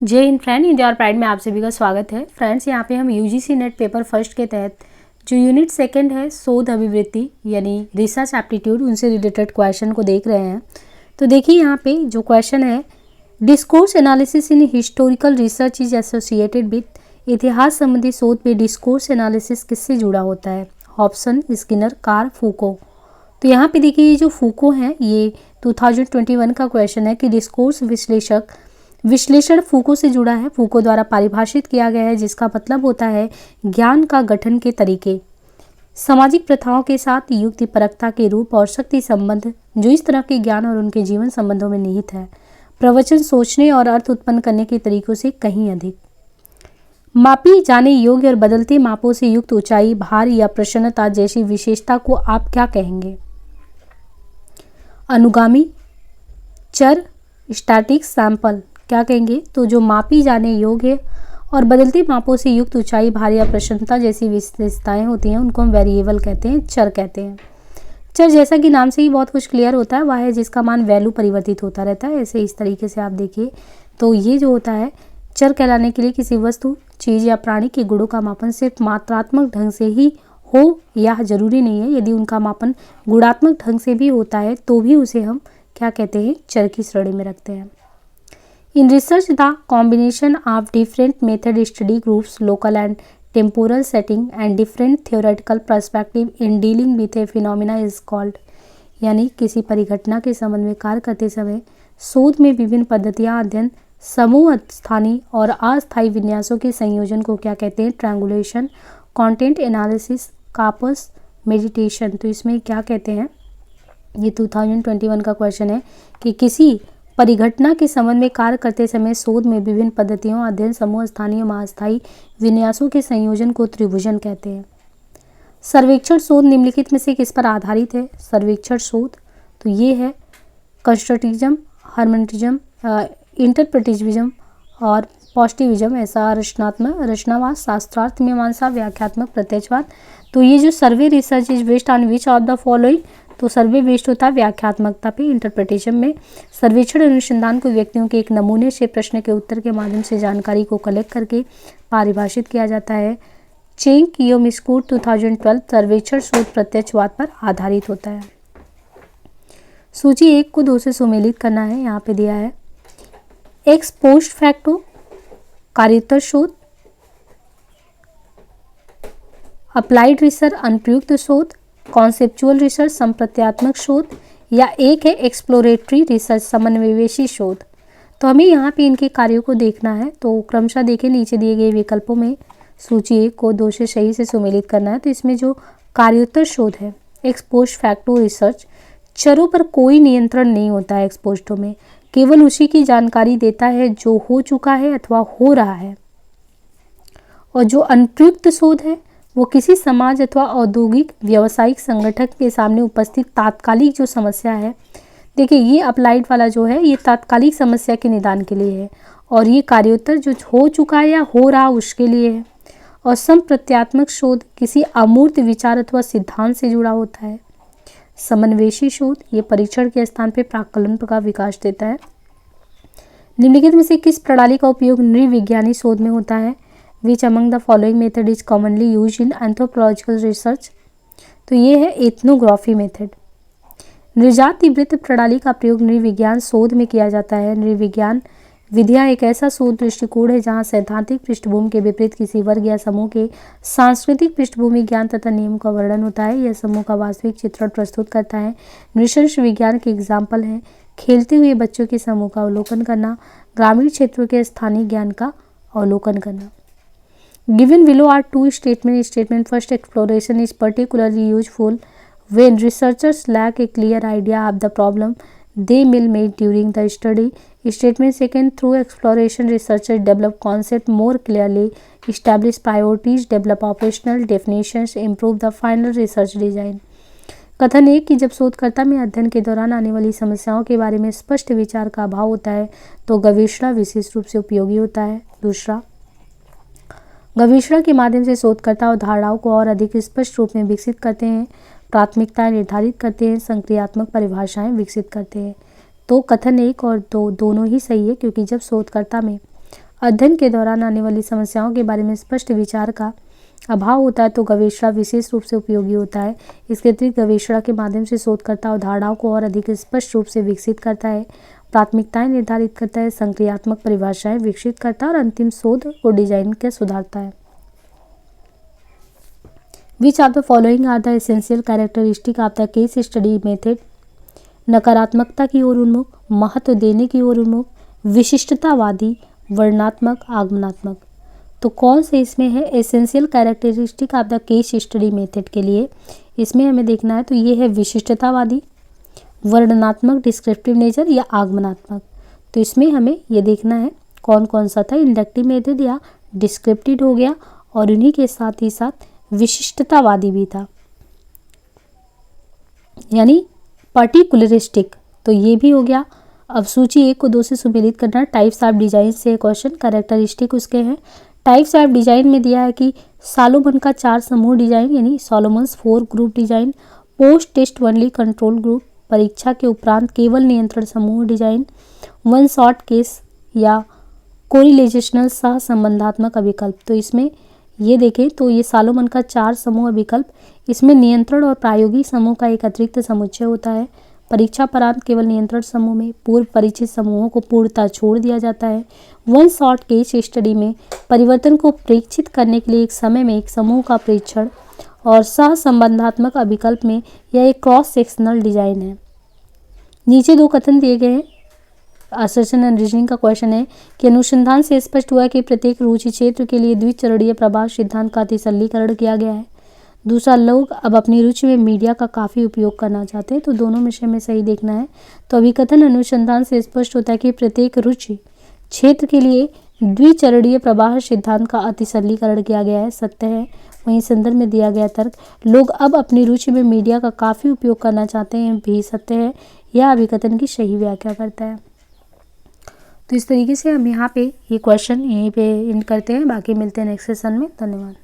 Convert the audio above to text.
जय Hind friend, India और pride में आप सभी का स्वागत है। फ्रेंड्स, यहाँ पे हम यूजीसी नेट पेपर फर्स्ट के तहत जो यूनिट सेकंड है शोध अभिवृत्ति यानी रिसर्च एप्टीट्यूड, उनसे रिलेटेड क्वेश्चन को देख रहे हैं। तो देखिए यहाँ पे जो क्वेश्चन है, discourse analysis in historical research is associated with, इतिहास संबंधी शोध में डिस्कोर्स एनालिसिस किससे जुड़ा होता है? Option Skinner, Carr, Foucault. तो यहाँ पे देखिए ये जो फूको है ये 2021 का क्वेश्चन है कि डिस्कोर्स विश्लेषण फूको से जुड़ा है। फूको द्वारा परिभाषित किया गया है, जिसका मतलब होता है ज्ञान का गठन के तरीके, सामाजिक प्रथाओं के साथ युक्तिपरकता के रूप और शक्ति संबंध जो इस तरह के ज्ञान और उनके जीवन संबंधों में निहित है। प्रवचन सोचने और अर्थ उत्पन्न करने के तरीकों से कहीं अधिक। मापी जाने योग्य और बदलते मापों से युक्त ऊंचाई, भार या प्रसन्नता जैसी विशेषता को आप क्या कहेंगे? अनुगामी, चर, स्टैटिक, सैंपल। क्या कहेंगे? तो जो मापी जाने योग्य और बदलते मापों से युक्त ऊंचाई, भार या प्रसन्नता जैसी विशेषताएं होती हैं, उनको हम वेरिएबल कहते हैं, चर कहते हैं। चर जैसा कि नाम से ही बहुत कुछ क्लियर होता है, वह है जिसका मान वैल्यू परिवर्तित होता रहता है। ऐसे इस तरीके से आप देखिए तो ये जो होता है चर कहलाने के लिए किसी वस्तु, चीज या प्राणी के गुणों का मापन सिर्फ मात्रात्मक ढंग से ही हो या जरूरी नहीं है। यदि उनका मापन गुणात्मक ढंग से भी होता है तो भी उसे हम क्या कहते हैं? चर की श्रेणी में रखते हैं। In research, the combination of different method study groups, local and temporal setting, and different theoretical perspective in dealing with a phenomena is called, यानी किसी परिघटना के संबंध में कार्य करते समय शोध में विभिन्न पद्धतियां, अध्ययन समूह, स्थानीय और अस्थायी विन्यासों के संयोजन को क्या कहते हैं? Triangulation, content analysis, corpus meditation. तो इसमें क्या कहते हैं? ये 2021 का क्वेश्चन है कि किसी परिघटना के संबंध में कार्य करते समय शोध में विभिन्न पद्धतियों, अध्ययन समूह, स्थानीय अस्थायी विन्यासों के संयोजन को त्रिभुजन कहते हैं। सर्वेक्षण शोध निम्नलिखित में से किस पर आधारित है? सर्वेक्षण शोध तो ये है कंस्ट्रक्टिविज्म, हर्मेटिज्म, इंटरप्रेटिविज्म और पॉजिटिविज्म। ऐसा रचनावाद, शास्त्रार्थ, मीमांसा, व्याख्यात्मक, प्रत्यक्षवाद। तो ये जो सर्वे research is based on which of the following, तो सर्वे बेस्ड होता है व्याख्यात्मकता पे। इंटरप्रिटेशन में सर्वेक्षण अनुसंधान को व्यक्तियों के एक नमूने से प्रश्न के उत्तर के माध्यम से जानकारी को कलेक्ट करके परिभाषित किया जाता है। चेंग कियोमिस्कू 2012 सर्वेक्षण शोध प्रत्यक्षवाद पर आधारित होता है। सूची 1 को 2 से सुमेलित करना है। यहाँ पे दिया है एक्स पोस्ट फैक्टो कार्योत्तर शोध, अप्लाइड रिसर्च अनुप्रयुक्त शोध, कॉन्सेप्चुअल रिसर्च संप्रत्यात्मक शोध, या एक है एक्सप्लोरेटरी रिसर्च समन्वयवेशी शोध। तो हमें यहाँ पे इनके कार्यों को देखना है। तो क्रमशः देखें नीचे दिए गए विकल्पों में सूची 1 को 2 से सही से सुमेलित करना है। तो इसमें जो कार्योत्तर शोध है, एक्स पोस्ट फैक्टो रिसर्च, चरों पर कोई नियंत्रण नहीं होता है। एक्सपोस्टो में केवल उसी की जानकारी देता है जो हो चुका है अथवा हो रहा है। और जो अनुप्रयुक्त शोध है वो किसी समाज अथवा औद्योगिक व्यावसायिक संगठन के सामने उपस्थित तात्कालिक जो समस्या है, देखिए ये अप्लाइड वाला जो है ये तात्कालिक समस्या के निदान के लिए है, और ये कार्योत्तर जो हो चुका है या हो रहा उसके लिए है। और संप्रत्यात्मक शोध किसी अमूर्त विचार अथवा सिद्धांत से जुड़ा होता है। समन्वयशी शोध ये परीक्षण के स्थान पर प्राक्कलन का विकास देता है। निम्नलिखित में से किस प्रणाली का उपयोग नृविज्ञानी शोध में होता है? Which among the following method is commonly used in anthropological research? तो ये है एथनोग्राफी मेथड। नृजाति वृत्त प्रणाली का प्रयोग नृविज्ञान शोध में किया जाता है। नृविज्ञान विधियां एक ऐसा शोध दृष्टिकोण है जहां सैद्धांतिक पृष्ठभूमि के विपरीत किसी वर्ग या समूह के सांस्कृतिक पृष्ठभूमि, ज्ञान तथा नियम का वर्णन होता है। यह समूह का वास्तविक चित्रण प्रस्तुत करता है। नृशंस विज्ञान के एग्जाम्पल हैं खेलते हुए बच्चों के समूह का अवलोकन करना, ग्रामीण क्षेत्रों के स्थानीय ज्ञान का अवलोकन करना। Given below are two statements. Statement first, exploration is particularly useful when researchers lack a clear idea of the problem they will meet during the study. Statement second, through exploration researchers develop concept more clearly, establish priorities, develop operational definitions, improve the final research design. कथन एक कि जब शोधकर्ता में अध्ययन के दौरान आने वाली समस्याओं के बारे में स्पष्ट विचार का अभाव होता है तो गवेषणा विशेष रूप से उपयोगी होता है। दूसरा, गवेषणा के माध्यम से शोधकर्ता और धारणाओं को और अधिक स्पष्ट रूप में विकसित करते हैं, प्राथमिकताएं निर्धारित करते हैं, संक्रियात्मक परिभाषाएं विकसित करते हैं। तो कथन 1 और 2 दोनों ही सही है, क्योंकि जब शोधकर्ता में अध्ययन के दौरान आने वाली समस्याओं के बारे में स्पष्ट विचार का अभाव होता है तो गवेषणा विशेष रूप से उपयोगी होता है। इसके अतिरिक्त गवेषणा के माध्यम से शोधकर्ता अवधारणाओं को और अधिक स्पष्ट रूप से विकसित करता है, प्राथमिकताएं निर्धारित करता है, संक्रियात्मक परिभाषाएं विकसित करता है और अंतिम शोध को डिजाइन के सुधारता है। Which of the following are the essential characteristic of the case study method? नकारात्मकता की ओर उन्मुख, महत्व देने की ओर उन्मुख, विशिष्टतावादी, वर्णनात्मक, आगमनात्मक। तो कौन से इसमें है essential characteristic of the case study method के लिए? इसमें हमें देखना है तो ये है विशिष्टतावादी, वर्णनात्मक डिस्क्रिप्टिव नेचर या आगमनात्मक। तो इसमें हमें ये देखना है कौन कौन सा था, इंडक्टिव मेथड या डिस्क्रिप्टिव हो गया और उन्हीं के साथ ही साथ विशिष्टतावादी भी था यानी पर्टिकुलरिस्टिक, तो ये भी हो गया। अब सूची 1 को 2 से सुमेलित करना। टाइप्स ऑफ डिजाइन से क्वेश्चन, कैरेक्टरिस्टिक उसके हैं। टाइप्स ऑफ डिजाइन में दिया है कि सॉलोमन का 4 समूह डिजाइन यानी Solomon's 4 group design, post test only control group, परीक्षा के उपरांत केवल नियंत्रण समूह डिजाइन, वन शॉट केस या कोरिलेशनल सह संबंधात्मक अभिकल्प। तो इसमें ये देखें तो ये सॉलोमन का 4 समूह अभिकल्प, इसमें नियंत्रण और प्रायोगिक समूह का एक अतिरिक्त समुच्चय होता है। परीक्षा परांत केवल नियंत्रण समूह में पूर्व परिचित समूहों को पूर्णतः छोड़ दिया जाता है। वन शॉट केस स्टडी में परिवर्तन को प्रेक्षित करने के लिए एक समय में एक समूह का परीक्षण, और सह संबंधात्मक अभिकल्प में यह एक क्रॉस सेक्शनल डिजाइन है। नीचे 2 कथन दिए गए हैं। असर्शन एंड रीजनिंग का क्वेश्चन है कि अनुसंधान से स्पष्ट हुआ कि प्रत्येक रुचि क्षेत्र के लिए द्विचरणीय प्रभाव सिद्धांत का अतिसरलीकरण किया गया है। दूसरा, लोग अब अपनी रुचि में मीडिया का काफ़ी उपयोग करना चाहते हैं। तो दोनों विषय में सही देखना है। तो अभिकथन अनुसंधान से स्पष्ट होता है कि प्रत्येक रुचि क्षेत्र के लिए द्विचरणीय प्रवाह सिद्धांत का अतिसरलीकरण किया गया है, सत्य है। वहीं संदर्भ में दिया गया तर्क, लोग अब अपनी रुचि में मीडिया का काफ़ी उपयोग करना चाहते हैं, भी सत्य है। यह अभिकथन की सही व्याख्या करता है। तो इस तरीके से हम यहाँ पे ये क्वेश्चन यहीं पे एंड करते हैं। बाकी मिलते हैं नेक्स्ट सेशन में। धन्यवाद।